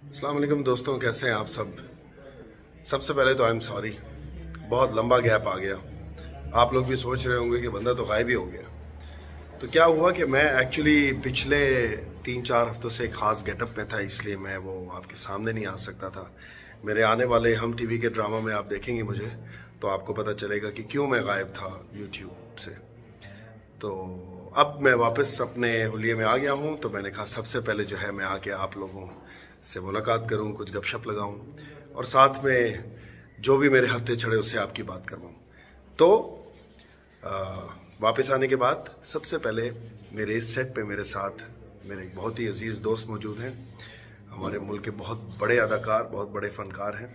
अस्सलाम वालेकुम दोस्तों, कैसे हैं आप सब। सबसे पहले तो आई एम सॉरी, बहुत लंबा गैप आ गया। आप लोग भी सोच रहे होंगे कि बंदा तो गायब ही हो गया। तो क्या हुआ कि मैं एक्चुअली पिछले 3-4 हफ्तों से एक ख़ास गेटअप में था, इसलिए मैं वो आपके सामने नहीं आ सकता था। मेरे आने वाले हम टीवी के ड्रामा में आप देखेंगे मुझे, तो आपको पता चलेगा कि क्यों मैं गायब था यूट्यूब से। तो अब मैं वापस अपने हुलिये में आ गया हूँ, तो मैंने कहा सबसे पहले जो है मैं आके आप लोगों से मुलाकात करूँ, कुछ गपशप लगाऊँ और साथ में जो भी मेरे हत्थे चढ़े उससे आपकी बात करवाऊँ। तो वापस आने के बाद सबसे पहले मेरे इस सेट पे मेरे साथ मेरे एक बहुत ही अजीज़ दोस्त मौजूद हैं। हमारे मुल्क के बहुत बड़े अदाकार, बहुत बड़े फ़नकार हैं।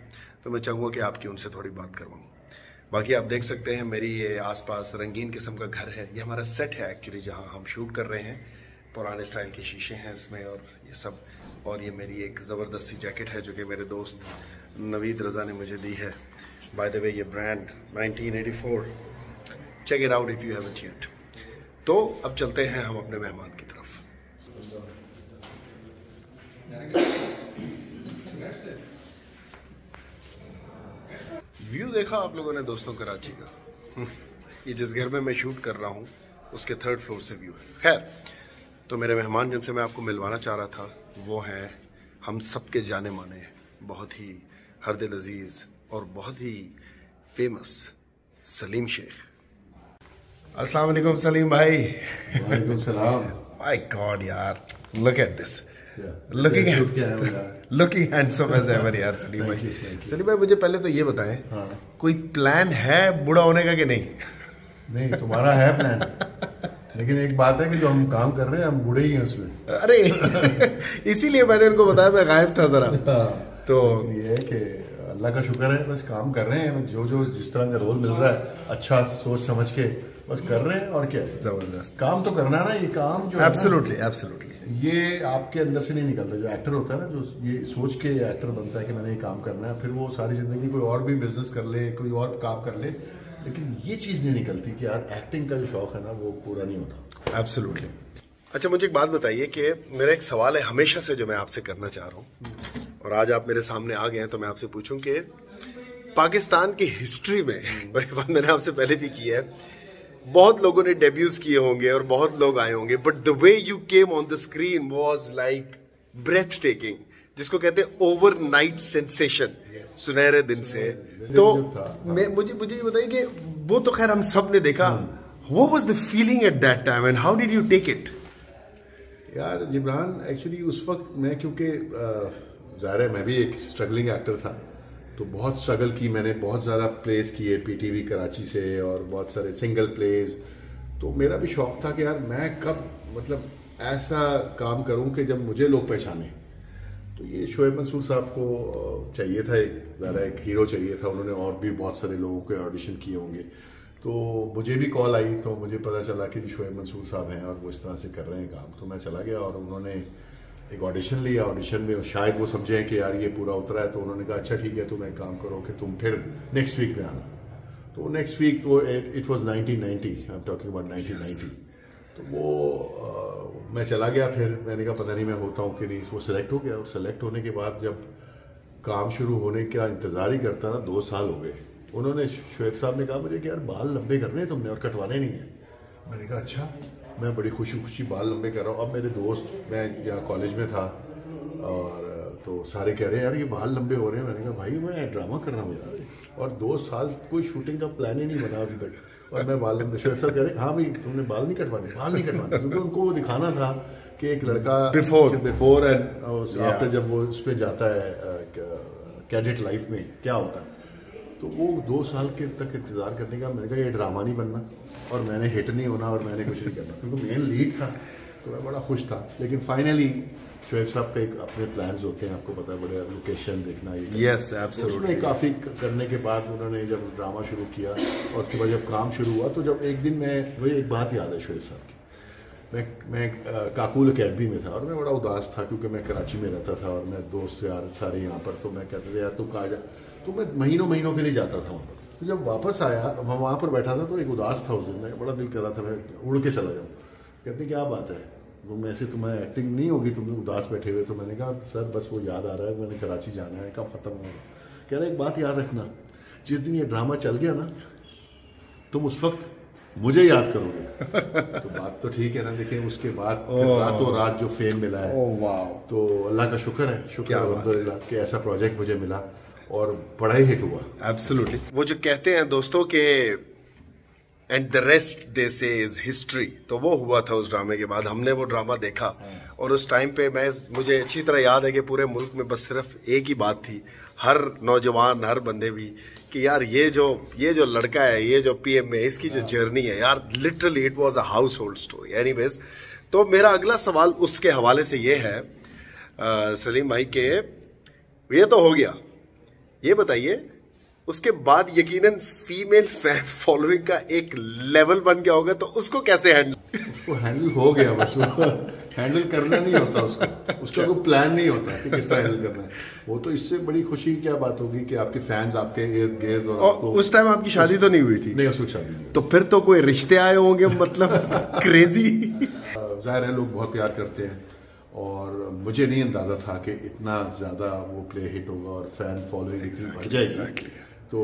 तो मैं चाहूँगा कि आपकी उनसे थोड़ी बात करवाऊँ। बाकी आप देख सकते हैं मेरी ये आसपास रंगीन किस्म का घर है। ये हमारा सेट है एक्चुअली, जहाँ हम शूट कर रहे हैं। पुराने स्टाइल के शीशे हैं इसमें और ये सब। और ये मेरी एक ज़बरदस्त सी जैकेट है जो कि मेरे दोस्त नवीद रज़ा ने मुझे दी है। बाय द वे ये brand 1984, check it out if you haven't yet. तो अब चलते हैं हम अपने मेहमान की तरफ। व्यू देखा आप लोगों ने दोस्तों कराची का। ये जिस घर में मैं शूट कर रहा हूँ उसके 3rd फ्लोर से व्यू है। खैर, तो मेरे मेहमान जिनसे मैं आपको मिलवाना चाह रहा था वो हैं हम सबके जाने माने, बहुत ही हर दिल अजीज़ और बहुत ही फेमस सलीम शेख। अस्सलाम वालेकुम सलीम भाई। वालेकुम सलाम। माय गॉड यार, look at this, looking handsome as ever यार सलीम भाई। सलीम भाई मुझे पहले तो ये बताएं, कोई प्लान है बूढ़ा होने का कि नहीं? नहीं, तुम्हारा है प्लान, लेकिन एक बात है कि जो हम काम कर रहे हैं हम बूढ़े ही हैं उसमें। अरे इसीलिए मैंने उनको बताया मैं गायब था जरा। तो ये है कि अल्लाह का शुक्र है, बस काम कर रहे हैं। जो जो जिस तरह का रोल मिल रहा है अच्छा सोच समझ के बस कर रहे हैं। और क्या है, जबरदस्त काम तो करना है ना। ये काम जो एब्सोल्युटली एब्सोल्युटली ये आपके अंदर से नहीं निकलता। जो एक्टर होता है ना, जो ये सोच के एक्टर बनता है कि मैंने ये काम करना है, फिर वो सारी जिंदगी कोई और भी बिजनेस कर ले, कोई और काम कर ले, लेकिन ये चीज़ नहीं निकलती कि यार एक्टिंग का जो शौक है ना वो पूरा नहीं होता। एब्सोल्युटली। अच्छा, मुझे एक बात बताइए कि मेरा एक सवाल है हमेशा से जो मैं आपसे करना चाह रहा हूँ, और आज आप मेरे सामने आ गए हैं तो मैं आपसे पूछूं कि पाकिस्तान की हिस्ट्री में ये बात मैंने आपसे पहले भी की है, बहुत लोगों ने डेब्यूज किए होंगे और बहुत लोग आए होंगे, but the way you came on the screen was like breathtaking, जिसको कहते हैं ओवरनाइट सेंसेशन, सुनहरे दिन से। तो मुझे ये बताइए कि वो तो खैर हम सब ने देखा, what was the feeling at that time and how did you take it? यार जिब्रान, एक्चुअली उस वक्त मैं, क्योंकि ज़ाहिर है मैं भी एक स्ट्रगलिंग एक्टर था, तो बहुत स्ट्रगल की मैंने, बहुत ज़्यादा प्लेस किए पीटीवी कराची से और बहुत सारे सिंगल प्लेस। तो मेरा भी शौक था कि यार मैं कब मतलब ऐसा काम करूं कि जब मुझे लोग पहचाने। तो ये शोएब मंसूर साहब को चाहिए था, एक हीरो चाहिए था। उन्होंने और भी बहुत सारे लोगों के ऑडिशन किए होंगे, तो मुझे भी कॉल आई, तो मुझे पता चला कि शोएब मंसूर साहब हैं और वो इस तरह से कर रहे हैं काम। तो मैं चला गया और उन्होंने एक ऑडिशन लिया। ऑडिशन में शायद वो समझे कि यार ये पूरा उतरा है, तो उन्होंने कहा अच्छा ठीक है, तुम एक काम करो कि तुम फिर नेक्स्ट वीक में आना। तो नेक्स्ट वीक वो it was 1990, I am talking about 1990। तो वो मैं चला गया। फिर मैंने कहा पता नहीं मैं होता हूँ कि नहीं। वो सिलेक्ट हो गया। और सिलेक्ट होने के बाद जब काम शुरू होने का इंतज़ार ही करता ना, 2 साल हो गए। उन्होंने, शोएब साहब ने कहा मुझे कि यार बाल लंबे करने हैं तुमने और कटवाने नहीं है। मैंने कहा अच्छा। मैं बड़ी खुशी खुशी बाल लंबे कर रहा हूँ। अब मेरे दोस्त, मैं यहाँ कॉलेज में था और तो सारे कह रहे हैं यार ये बाल लंबे हो रहे हैं। मैंने कहा भाई मैं ड्रामा कर रहा हूँ यार, और 2 साल कोई शूटिंग का प्लान ही नहीं बना अभी तक और मैं बाल लंबे। शोएब साहब कह रहे हाँ भाई तुमने बाल नहीं कटवाने, क्योंकि उनको वो दिखाना था कि एक लड़का बिफोर एंड आफ्टर जब वो उस पर जाता है कैडेट लाइफ में क्या होता है। तो वो 2 साल के तक इंतज़ार करने का, मैंने कहा ये ड्रामा नहीं बनना और मैंने हिट नहीं होना और मैंने कुछ नहीं करना, क्योंकि मेन लीड था। तो मैं बड़ा खुश था। लेकिन फाइनली शोएब साहब का एक अपने प्लान्स होते हैं, आपको पता है, बड़े लोकेशन देखना, ये यस एब्सोल्युटली। उसमें काफ़ी करने के बाद उन्होंने जब ड्रामा शुरू किया और उसके बाद जब काम शुरू हुआ, तो जब एक दिन मैं, वही एक बात याद है शोएब साहब की, मैं काकूल अकेडमी में था और मैं बड़ा उदास था क्योंकि मैं कराची में रहता था और मैं दोस्त यार सारे यहाँ पर। तो मैं कहते थे यार तू कहाँ जा, तो मैं महीनों के लिए जाता था वहाँ पर। तो जब वापस आया, वहाँ पर बैठा था तो एक उदास था उस दिन, मैं बड़ा दिल कर रहा था मैं उड़ के चला जाऊँ। कहते क्या बात है, वो मैं ऐसे तुम्हारी एक्टिंग नहीं होगी, तुम उदास बैठे हुए। तो मैंने कहा सर बस वो याद आ रहा है, मैंने कराची जाना है, कब ख़त्म होगा। कह रहे एक बात याद रखना, जिस दिन ये ड्रामा चल गया ना, तुम उस वक्त मुझे याद करोगे। तो बात तो ठीक है ना, लेकिन उसके बाद रातों रात जो फेम मिला है, तो अल्लाह का शुक्र है, शुक्र अल्हम्दुलिल्लाह कि ऐसा प्रोजेक्ट मुझे मिला और बड़ा ही हिट हुआ। एब्सोल्युटली। वो जो कहते हैं दोस्तों के एंड द रेस्ट दे से इज हिस्ट्री, तो वो हुआ था उस ड्रामे के बाद। हमने वो ड्रामा देखा और उस टाइम पे मुझे अच्छी तरह याद है कि पूरे मुल्क में बस सिर्फ एक ही बात थी, हर नौजवान, हर बंदे भी, कि यार ये जो लड़का है, ये जो पीएम में इसकी जो जर्नी है यार, literally it was a house hold story. Anyways, तो मेरा अगला सवाल उसके हवाले से ये है सलीम भाई के, ये तो हो गया, ये बताइए उसके बाद यकीनन फीमेल फैन फॉलोइंग का एक लेवल बन गया होगा, तो उसको कैसे उसको हैंडल हो गया, बस हैंडल करना नहीं होता उसका कोई प्लान नहीं होता कि किस तरह हैंडल करना है। वो तो इससे बड़ी खुशी की क्या बात होगी कि आपके फैंस आपके इर्द गिर्द, और आपको उस टाइम आपकी शादी तो नहीं हुई थी? नहीं, उस वक्त शादी नहीं। तो फिर तो कोई रिश्ते आए होंगे, मतलब क्रेजी। जाहिर है लोग बहुत प्यार करते हैं, और मुझे नहीं अंदाजा था कि इतना ज्यादा वो प्ले हिट होगा और फैन फॉलोइंग इतनी बढ़ जाएगी। तो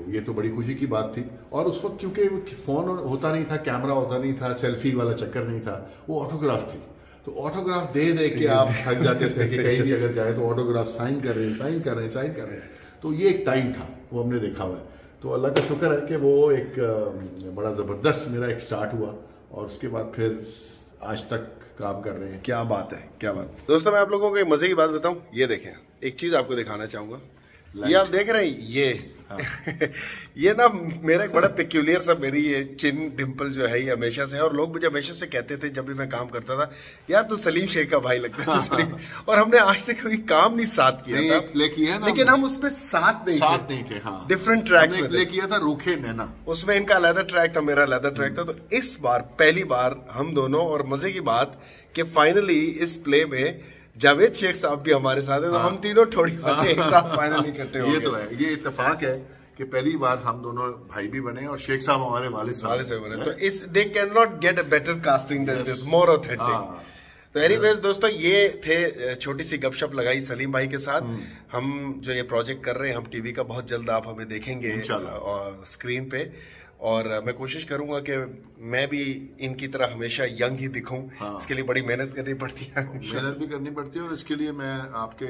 ये तो बड़ी खुशी की बात थी। और उस वक्त क्योंकि फोन होता नहीं था, कैमरा होता नहीं था, सेल्फी वाला चक्कर नहीं था, वो ऑटोग्राफ थी। तो ऑटोग्राफ दे के आप थक जाते थे कि कहीं भी अगर जाए तो ऑटोग्राफ साइन कर रहे हैं। तो ये एक टाइम था, वो हमने देखा हुआ है। तो अल्लाह का शुक्र है कि वो एक बड़ा ज़बरदस्त मेरा एक स्टार्ट हुआ, और उसके बाद फिर आज तक काम कर रहे हैं। क्या बात है, क्या बात। दोस्तों मैं आप लोगों को एक मजे की बात बताऊं, ये देखें, एक चीज आपको दिखाना चाहूंगा। ये आप देख रहे हैं, ये ये ना मेरा एक बड़ा पेक्यूलियर सा, मेरी ये चिन डिम्पल जो है ये हमेशा से है, और लोग मुझे हमेशा से कहते थे जब भी मैं काम करता था, यार तू सलीम शेख का भाई लगता है। सलीम, और हमने आज तक कोई काम नहीं साथ किया था, लेकिन हम उसमें साथ नहीं थे। डिफरेंट ट्रैक्स में प्ले किया था, रूखे नैना, उसमें इनका अलग ट्रैक था, मेरा अलग ट्रैक था। तो इस बार पहली बार हम दोनों, और मजे की बात कि फाइनली इस प्ले में जावेद शेख साहब भी हमारे साथ है, तो हम तीनों थोड़ी एक साथ फाइनल इकट्ठे हो गए। ये तो है, ये इत्तेफाक है कि पहली बार हम दोनों भाई भी बने, और शेख साहब हमारे वालिद साहब से बने। तो इस they can not get a better casting than this, more authentic. तो एनीवेज दोस्तों, ये थे छोटी सी गपशप लगाई सलीम भाई के साथ। हम जो ये प्रोजेक्ट कर रहे हैं, हम टीवी का, बहुत जल्द आप हमें देखेंगे स्क्रीन पे, और मैं कोशिश करूंगा कि मैं भी इनकी तरह हमेशा यंग ही दिखूं। इसके लिए बड़ी मेहनत करनी पड़ती है, मेहनत भी करनी पड़ती है, और इसके लिए मैं आपके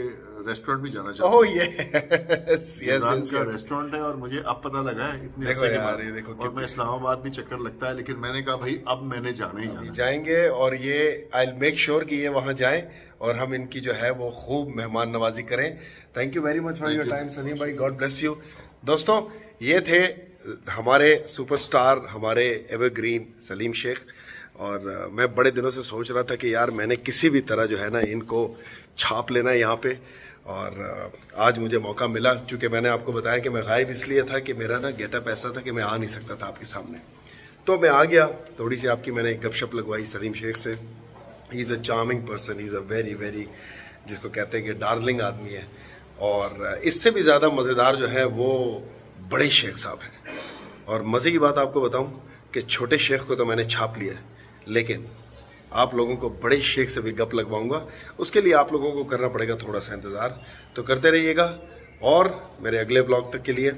रेस्टोरेंट भी जाना चाहता हूं। ओह यस, रेस्टोरेंट है, और मुझे अब पता लगा है इतने देखो यार, ये देखो, और मैं इस्लामाबाद भी चक्कर लगता है, लेकिन मैंने कहा भाई अब मैंने जाना ही जाना, जाएंगे, और ये आई विल मेक श्योर कि ये वहां जाएं, और हम इनकी जो है वो खूब मेहमान नवाजी करें। Thank you very much for your time Salim भाई, गॉड ब्लेस यू। दोस्तों ये थे हमारे सुपरस्टार, हमारे एवरग्रीन सलीम शेख, और मैं बड़े दिनों से सोच रहा था कि यार मैंने किसी भी तरह जो है ना इनको छाप लेना है यहाँ पे, और आज मुझे मौका मिला। चूंकि मैंने आपको बताया कि मैं गायब इसलिए था कि मेरा ना गेटअप ऐसा था कि मैं आ नहीं सकता था आपके सामने, तो मैं आ गया। थोड़ी सी आपकी मैंने एक गपशप लगवाई सलीम शेख से। He is a charming person, he is a very very, जिसको कहते हैं कि डार्लिंग आदमी है। और इससे भी ज़्यादा मज़ेदार जो है वो बड़े शेख साहब हैं। और मज़े की बात आपको बताऊं कि छोटे शेख को तो मैंने छाप लिया है, लेकिन आप लोगों को बड़े शेख से भी गप लगवाऊंगा। उसके लिए आप लोगों को करना पड़ेगा थोड़ा सा इंतज़ार, तो करते रहिएगा। और मेरे अगले व्लॉग तक के लिए